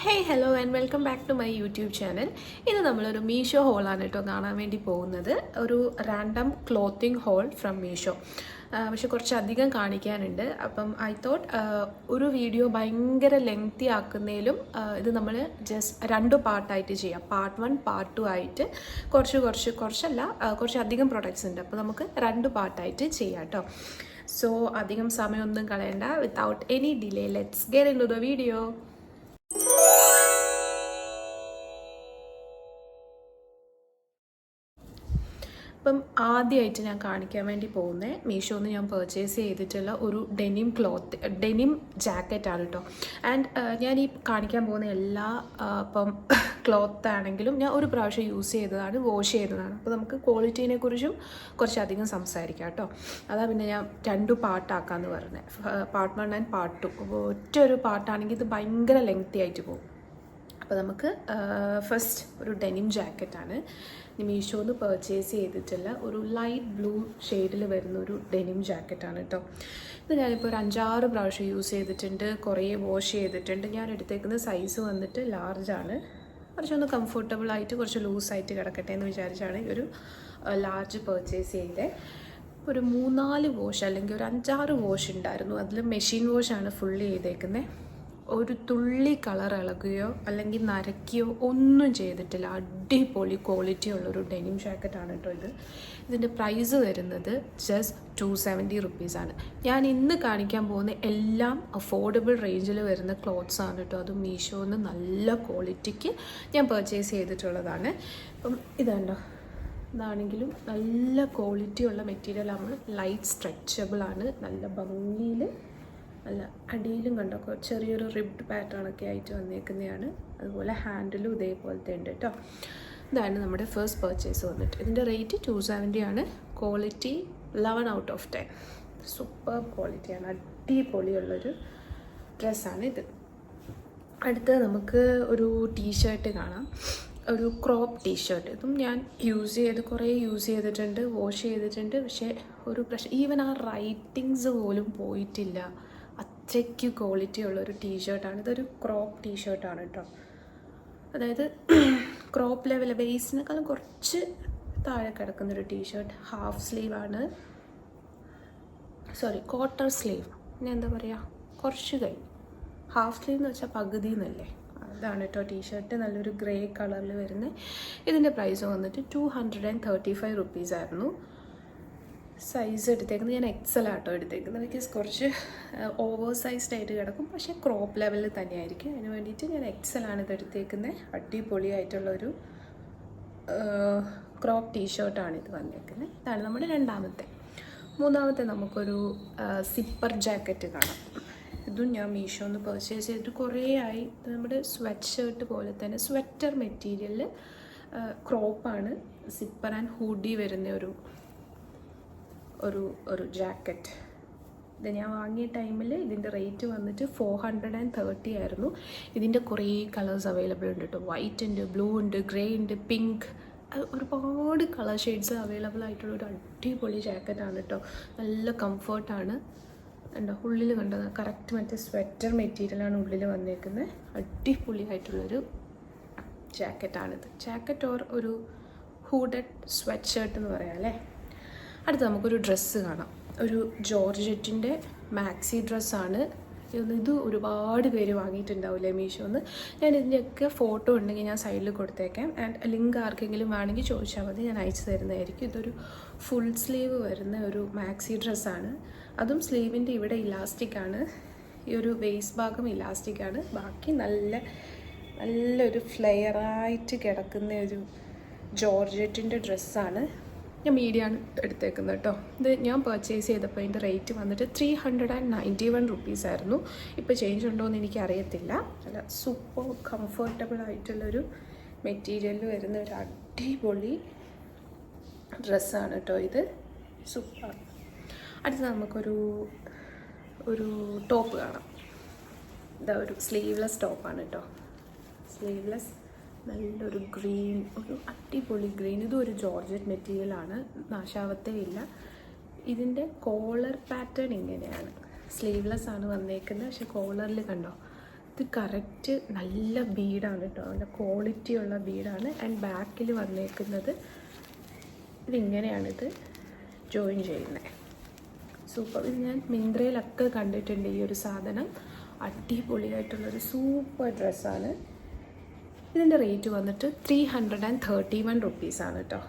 Hey, hello and welcome back to my YouTube channel. ഇന്ന് നമ്മളൊരു മീഷോ ഹോളാണ് കേട്ടോ കാണാൻ വേണ്ടി പോകുന്നത്. ഒരു random clothing haul from Meesho. പക്ഷെ കുറച്ചധികം കാണിക്കാനുണ്ട്. അപ്പം ഐ തോട്ട് ഒരു വീഡിയോ ഭയങ്കര ലെങ്തി ആക്കുന്നതിലും ഇത് നമ്മൾ ജസ്റ്റ് രണ്ട് പാർട്ടായിട്ട് ചെയ്യാം. പാർട്ട് 1, പാർട്ട് 2 ആയിട്ട് കുറച്ചധികം പ്രൊഡക്ട്സ് ഉണ്ട്. അപ്പോൾ നമുക്ക് രണ്ട് പാർട്ടായിട്ട് ചെയ്യാം കേട്ടോ. സോ അധികം സമയമൊന്നും കളയണ്ട. Without any delay let's get into the video. അപ്പം ആദ്യമായിട്ട് ഞാൻ കാണിക്കാൻ വേണ്ടി പോകുന്നത് മീഷോന്ന് ഞാൻ പർച്ചേസ് ചെയ്തിട്ടുള്ള ഒരു ഡെനിം ജാക്കറ്റാണ് കേട്ടോ. ആൻഡ് ഞാൻ ഈ കാണിക്കാൻ പോകുന്ന എല്ലാ ക്ലോത്ത് ആണെങ്കിലും ഞാൻ ഒരു പ്രാവശ്യം യൂസ് ചെയ്തതാണ്, വാഷ് ചെയ്തതാണ്. അപ്പോൾ നമുക്ക് ക്വാളിറ്റീനെ കുറിച്ചും കുറച്ചധികം സംസാരിക്കാം കേട്ടോ. അതാ പിന്നെ ഞാൻ രണ്ട് പാർട്ടാക്കാമെന്ന് പറഞ്ഞത്, പാർട്ട് 1 ആൻഡ് പാർട്ട് 2. അപ്പോൾ ഒറ്റ ഒരു പാർട്ടാണെങ്കിൽ ഇത് ഭയങ്കര ലെങ്തി ആയിട്ട് പോകും. അപ്പോൾ നമുക്ക് ഫസ്റ്റ് ഒരു ഡെനിം ജാക്കറ്റാണ് മീഷോന്ന് പർച്ചേസ് ചെയ്തിട്ടുള്ള ഒരു ലൈറ്റ് ബ്ലൂ ഷെയ്ഡിൽ വരുന്ന ഒരു ഡെനിം ജാക്കറ്റാണ് കേട്ടോ. ഇത് ഞാനിപ്പോൾ ഒരു 5-6 പ്രാവശ്യം യൂസ് ചെയ്തിട്ടുണ്ട്, കുറേ വാഷ് ചെയ്തിട്ടുണ്ട്. ഞാൻ എടുത്തേക്കുന്ന സൈസ് വന്നിട്ട് ലാർജാണ്. കുറച്ചൊന്ന് കംഫർട്ടബിളായിട്ട് കുറച്ച് ലൂസായിട്ട് കിടക്കട്ടെ എന്ന് വിചാരിച്ചാണ് ഈ ഒരു ലാർജ് പർച്ചേസ് ചെയ്തത്. ഒരു 3-4 വാഷ് അല്ലെങ്കിൽ ഒരു 5-6 വാഷ് ഉണ്ടായിരുന്നു. അതിൽ മെഷീൻ വാഷാണ് ഫുള്ളി ചെയ്തേക്കുന്നത്. ഒരു തുള്ളി കളർ ഇളകുകയോ അല്ലെങ്കിൽ നരയ്ക്കുകയോ ഒന്നും ചെയ്തിട്ടില്ല. അടിപൊളി ക്വാളിറ്റി ഉള്ളൊരു ഡെനിം ജാക്കറ്റാണ് കേട്ടോ ഇത്. ഇതിൻ്റെ പ്രൈസ് വരുന്നത് ജസ്റ്റ് 270 റുപ്പീസാണ്. ഞാൻ ഇന്ന് കാണിക്കാൻ പോകുന്ന എല്ലാം അഫോർഡബിൾ റേഞ്ചിൽ വരുന്ന ക്ലോത്ത്സ് ആണ് കേട്ടോ. അത് മീഷോന്ന് നല്ല ക്വാളിറ്റിക്ക് ഞാൻ പർച്ചേസ് ചെയ്തിട്ടുള്ളതാണ്. അപ്പം ഇതുണ്ടോ, ഇതാണെങ്കിലും നല്ല ക്വാളിറ്റി ഉള്ള മെറ്റീരിയലാണ്. ലൈറ്റ് സ്ട്രെച്ചബിളാണ്, നല്ല ഭംഗിയിൽ, നല്ല അടിയിലും കണ്ടോ ചെറിയൊരു റിബ്ഡ് പാറ്റേണൊക്കെ ആയിട്ട് വന്നേക്കുന്നതാണ്. അതുപോലെ ഹാൻഡിലും ഇതേപോലത്തെ ഉണ്ട് കേട്ടോ. ഇതാണ് നമ്മുടെ ഫസ്റ്റ് പർച്ചേസ് വന്നിട്ട്. ഇതിൻ്റെ റേറ്റ് 270 ആണ്. Quality 11 out of 10. സൂപ്പർ ക്വാളിറ്റിയാണ്, അടിപൊളിയുള്ളൊരു ഡ്രസ്സാണ് ഇത്. അടുത്ത് നമുക്ക് ഒരു ടീഷർട്ട് കാണാം, ഒരു ക്രോപ്പ് ടീഷർട്ട്. ഇതും ഞാൻ കുറേ യൂസ് ചെയ്തിട്ടുണ്ട്, വാഷ് ചെയ്തിട്ടുണ്ട്. പക്ഷേ ഒരു പ്രശ്നം, ഈവൻ ആ റൈറ്റിങ്സ് പോലും പോയിട്ടില്ല. അത്രയ്ക്ക് ക്വാളിറ്റി ഉള്ളൊരു ടീഷർട്ടാണ്. ഇതൊരു ക്രോപ്പ് ടീഷർട്ടാണ് കേട്ടോ. അതായത് ക്രോപ്പ് ലെവൽ, വേസ്റ്റിനേക്കാളും കുറച്ച് താഴെ കിടക്കുന്നൊരു ടീഷർട്ട്. ഹാഫ് സ്ലീവാണ്, ക്വാർട്ടർ സ്ലീവ്. പിന്നെ എന്താ പറയുക, കുറച്ച് കൈ. ഹാഫ് സ്ലീവ് എന്ന് വെച്ചാൽ പകുതി എന്നല്ലേ. അതാണ് കേട്ടോ ടീഷർട്ട്. നല്ലൊരു ഗ്രേ കളറിൽ വരുന്നത്. ഇതിൻ്റെ പ്രൈസ് വന്നിട്ട് 235 റുപ്പീസായിരുന്നു. സൈസ് എടുത്തേക്കുന്നത് ഞാൻ എക്സൽ ആട്ടോ എടുത്തേക്കുന്നത്. ബിക്കോസ് കുറച്ച് ഓവർ സൈസ്ഡ് ആയിട്ട് കിടക്കും, പക്ഷേ ക്രോപ്പ് ലെവലിൽ തന്നെയായിരിക്കും. അതിന് വേണ്ടിയിട്ട് ഞാൻ എക്സലാണ് ഇത് എടുത്തേക്കുന്നത്. അടിപൊളിയായിട്ടുള്ളൊരു ക്രോപ്പ് ടീഷർട്ടാണ് ഇത് വന്നേക്കുന്നത്. ഇതാണ് നമ്മുടെ രണ്ടാമത്തെ. മൂന്നാമത്തെ നമുക്കൊരു സിപ്പർ ജാക്കറ്റ് കാണാം. ഇതും ഞാൻ മീഷോന്ന് പർച്ചേസ് ചെയ്തിട്ട് കുറേ ആയി. നമ്മുടെ സ്വെറ്റ് ഷർട്ട് പോലെ തന്നെ സ്വെറ്റർ മെറ്റീരിയലിൽ ക്രോപ്പാണ്. സിപ്പർ ആൻഡ് ഹൂഡി വരുന്ന ഒരു ജാക്കറ്റ്. ഇത് ഞാൻ വാങ്ങിയ ടൈമിൽ ഇതിൻ്റെ റേറ്റ് വന്നിട്ട് 430 ആയിരുന്നു. ഇതിൻ്റെ കുറേ കളേഴ്സ് അവൈലബിൾ ഉണ്ട് കേട്ടോ. വൈറ്റ് ഉണ്ട്, ബ്ലൂ ഉണ്ട്, ഗ്രേ ഉണ്ട്, പിങ്ക്, ഒരുപാട് കളർ ഷെയ്ഡ്സ് അവൈലബിൾ ആയിട്ടുള്ള ഒരു അടിപൊളി ജാക്കറ്റാണ് കേട്ടോ. നല്ല കംഫർട്ടാണ്. ഉണ്ടോ ഉള്ളിൽ കണ്ടത് കറക്റ്റ് മറ്റേ സ്വെറ്റർ മെറ്റീരിയലാണ് ഉള്ളിൽ വന്നേക്കുന്നത്. അടിപൊളിയായിട്ടുള്ളൊരു ജാക്കറ്റാണിത്. ജാക്കറ്റ് ഓർ ഒരു ഹൂഡഡ് സ്വെറ്റ് ഷർട്ട് എന്ന് പറയാം അല്ലേ. അടുത്ത് നമുക്കൊരു ഡ്രസ്സ് കാണാം. ഒരു ജോർജറ്റിൻ്റെ മാക്സി ഡ്രസ്സാണ് ഇത്. ഒരുപാട് പേര് വാങ്ങിയിട്ടുണ്ടാവില്ലേ മീഷോന്ന്. ഞാൻ ഇതിൻ്റെയൊക്കെ ഫോട്ടോ ഉണ്ടെങ്കിൽ ഞാൻ സൈഡിൽ കൊടുത്തേക്കാം. ആൻഡ് ലിങ്ക് ആർക്കെങ്കിലും വേണമെങ്കിൽ ചോദിച്ചാൽ മതി, ഞാൻ അയച്ചു തരുന്നതായിരിക്കും. ഇതൊരു ഫുൾ സ്ലീവ് വരുന്ന ഒരു മാക്സി ഡ്രസ്സാണ്. അതും സ്ലീവിൻ്റെ ഇവിടെ ഇലാസ്റ്റിക്കാണ്. ഈ ഒരു വേസ്റ്റ് ഭാഗം ഇലാസ്റ്റിക്കാണ്. ബാക്കി നല്ലൊരു ഫ്ലെയറായിട്ട് കിടക്കുന്ന ഒരു ജോർജറ്റിൻ്റെ ഡ്രസ്സാണ്. ഞാൻ മീഡിയമാണ് എടുത്തേക്കുന്നത് കേട്ടോ. ഇത് ഞാൻ പർച്ചേസ് ചെയ്തപ്പോൾ അതിൻ്റെ റേറ്റ് വന്നിട്ട് 391 റുപ്പീസായിരുന്നു. ഇപ്പോൾ ചേഞ്ച് ഉണ്ടോ എന്ന് എനിക്കറിയത്തില്ല. നല്ല സൂപ്പർ കംഫർട്ടബിൾ ആയിട്ടുള്ളൊരു മെറ്റീരിയലിൽ വരുന്ന ഒരു അടിപൊളി ഡ്രസ്സാണ് കേട്ടോ ഇത്. സൂപ്പർ. അടുത്ത് നമുക്കൊരു ടോപ്പ് കാണാം. ഇതാ ഒരു സ്ലീവ്ലെസ് ടോപ്പാണ് കേട്ടോ. സ്ലീവ്ലെസ്, നല്ലൊരു ഗ്രീൻ, ഒരു അടിപൊളി ഗ്രീൻ. ഇതും ഒരു ജോർജറ്റ് മെറ്റീരിയലാണ്, നാശാവത്തേ ഇല്ല. ഇതിൻ്റെ കോളർ പാറ്റേൺ ഇങ്ങനെയാണ്. സ്ലീവ്ലെസ് ആണ് വന്നേക്കുന്നത്. പക്ഷേ കോളറിൽ കണ്ടോ ഇത് കറക്റ്റ് നല്ല ബീഡാണ് കേട്ടോ, നല്ല ക്വാളിറ്റിയുള്ള ബീഡാണ്. ആൻഡ് ബാക്കിൽ വന്നേക്കുന്നത് ഇതിങ്ങനെയാണിത് ജോയിൻ ചെയ്യുന്നത്. സൂപ്പർ. ഇത് ഞാൻ മിന്ത്രയിലൊക്കെ കണ്ടിട്ടുണ്ട് ഈ ഒരു സാധനം. അടിപൊളിയായിട്ടുള്ളൊരു സൂപ്പർ ഡ്രസ്സാണ്. ഇതിൻ്റെ റേറ്റ് വന്നിട്ട് 331 റുപ്പീസാണ് കേട്ടോ.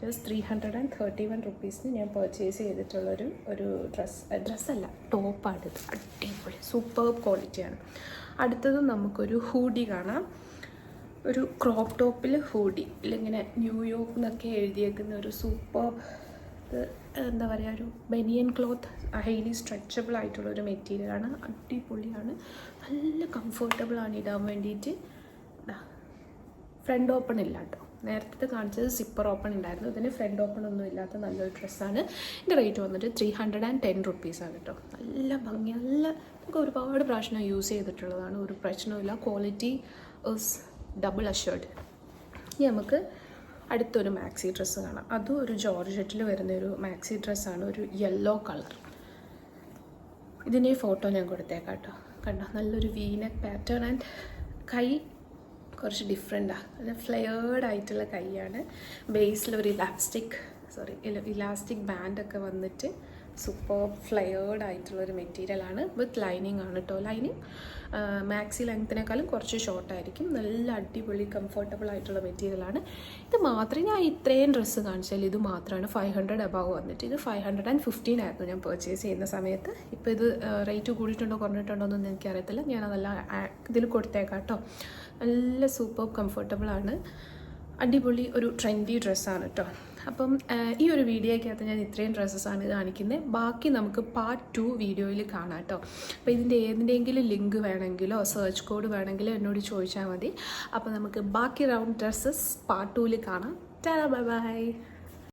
ജസ്റ്റ് 331 റുപ്പീസിന് ഞാൻ പർച്ചേസ് ചെയ്തിട്ടുള്ളൊരു ഡ്രസ്സല്ല, ടോപ്പാണിത്. അടിപൊളി സൂപ്പർ ക്വാളിറ്റിയാണ്. അടുത്തത് നമുക്കൊരു ഹൂഡി കാണാം. ഒരു ക്രോപ്പ് ടോപ്പിൽ ഹൂഡി, ഇങ്ങനെ ന്യൂയോർക്ക് എന്നൊക്കെ എഴുതിയേക്കുന്ന ഒരു സൂപ്പർ, എന്താ പറയുക, ഒരു ബനിയൻ ക്ലോത്ത്, ഹൈലി സ്ട്രെച്ചബിൾ ആയിട്ടുള്ളൊരു മെറ്റീരിയലാണ്. അടിപൊളിയാണ്, നല്ല കംഫർട്ടബിളാണ് ഇടാൻ വേണ്ടിയിട്ട്. ഫ്രണ്ട് ഓപ്പൺ ഇല്ല കേട്ടോ, നേരത്തെ കാണിച്ചത് സിപ്പർ ഓപ്പൺ ഉണ്ടായിരുന്നു, ഇതിന് ഫ്രണ്ട് ഓപ്പൺ ഒന്നും ഇല്ലാത്ത നല്ലൊരു ഡ്രസ്സാണ്. ഇതിൻ്റെ റേറ്റ് വന്നിട്ട് 310 റുപ്പീസാണ് കേട്ടോ. നല്ല ഭംഗി, നല്ല, നമുക്ക് ഒരുപാട് പ്രാവശ്യം യൂസ് ചെയ്തിട്ടുള്ളതാണ്, ഒരു പ്രശ്നമില്ല. Quality is double assured. ഇനി നമുക്ക് അടുത്തൊരു മാക്സി ഡ്രസ്സ് കാണാം. അതും ഒരു ജോർജറ്റിൽ വരുന്നൊരു മാക്സി ഡ്രസ്സാണ്, ഒരു യെല്ലോ കളർ. ഇതിൻ്റെ ഫോട്ടോ ഞാൻ കൊടുത്തേക്കാം കേട്ടോ. കണ്ടോ, നല്ലൊരു വീനെക്ക് പാറ്റേൺ ആൻഡ് കൈ കുറച്ച് ഡിഫറെൻറ്റാണ്, നല്ല ഫ്ലെയേർഡ് ആയിട്ടുള്ള കൈയാണ്. ബേസിലൊരു ഇലാസ്റ്റിക് ബാൻഡൊക്കെ വന്നിട്ട് സൂപ്പർ ഫ്ലെയേർഡ് ആയിട്ടുള്ളൊരു മെറ്റീരിയലാണ്. വിത്ത് ലൈനിങ് ആണ് കേട്ടോ. ലൈനിങ് മാക്സി ലെങ്ത്തിനേക്കാളും കുറച്ച് ഷോർട്ടായിരിക്കും. നല്ല അടിപൊളി കംഫർട്ടബിൾ ആയിട്ടുള്ള മെറ്റീരിയലാണ്. ഇത് മാത്രമേ ഞാൻ ഇത്രയും ഡ്രസ്സ് കാണിച്ചാൽ ഇത് മാത്രമാണ് 500 അബവ് വന്നിട്ട്. ഇത് 515 ആയിരുന്നു ഞാൻ പർച്ചേസ് ചെയ്യുന്ന സമയത്ത്. ഇപ്പോൾ ഇത് റേറ്റ് കൂടിയിട്ടുണ്ടോ കുറഞ്ഞിട്ടുണ്ടോ എന്നൊന്നും എനിക്കറിയത്തില്ല. ഞാനതെല്ലാം ഇതിൽ കൊടുത്തേക്കാം കേട്ടോ. നല്ല സൂപ്പർ കംഫർട്ടബിളാണ്, അടിപൊളി ഒരു ട്രെൻഡി ഡ്രസ്സാണ് കേട്ടോ. അപ്പം ഈ ഒരു വീഡിയോയ്ക്കകത്ത് ഞാൻ ഇത്രയും ഡ്രസ്സസാണ് കാണിക്കുന്നത്. ബാക്കി നമുക്ക് പാർട്ട് 2 വീഡിയോയിൽ കാണാം കേട്ടോ. അപ്പോൾ ഇതിൻ്റെ ഏതിൻ്റെയെങ്കിലും ലിങ്ക് വേണമെങ്കിലോ സെർച്ച് കോഡ് വേണമെങ്കിലോ എന്നോട് ചോദിച്ചാൽ മതി. അപ്പോൾ നമുക്ക് ബാക്കി റൗണ്ട് ഡ്രസ്സസ് പാർട്ട് 2 കാണാം. Tata, bye bye.